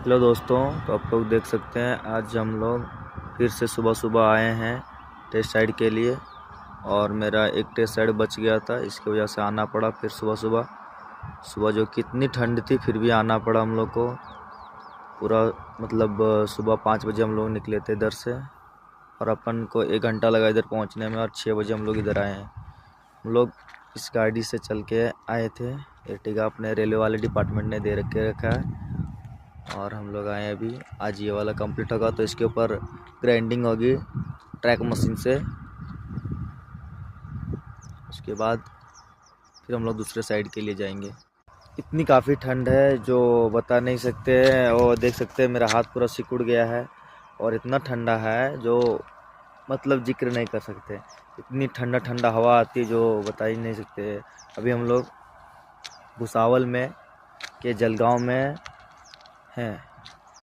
Hello दोस्तों, तो आप लोग देख सकते हैं आज हम लोग फिर से सुबह सुबह आए हैं टेस्ट राइड के लिए। और मेरा एक टेस्ट राइड बच गया था, इसकी वजह से आना पड़ा फिर सुबह जो कितनी ठंड थी फिर भी आना पड़ा हम लोग को। पूरा मतलब सुबह 5 बजे हम लोग निकले थे इधर से और अपन को 1 घंटा लगा इधर पहुंचने में और 6 बजे हम लोग इधर आए हैं। हम लोग इस गाड़ी से चल के आए थे, एर्टिगा अपने रेलवे वाले डिपार्टमेंट ने दे रखा है और हम लोग आए अभी। आज ये वाला कंप्लीट होगा तो इसके ऊपर ग्राइंडिंग होगी ट्रैक मशीन से। उसके बाद फिर हम लोग दूसरे साइड के लिए जाएंगे। इतनी काफ़ी ठंड है जो बता नहीं सकते हैं, और देख सकते हैं मेरा हाथ पूरा सिकुड़ गया है और इतना ठंडा है जो मतलब जिक्र नहीं कर सकते। इतनी ठंडा ठंडा हवा आती है जो बता ही नहीं सकते। अभी हम लोग भुसावल में के जलगांव में हैं।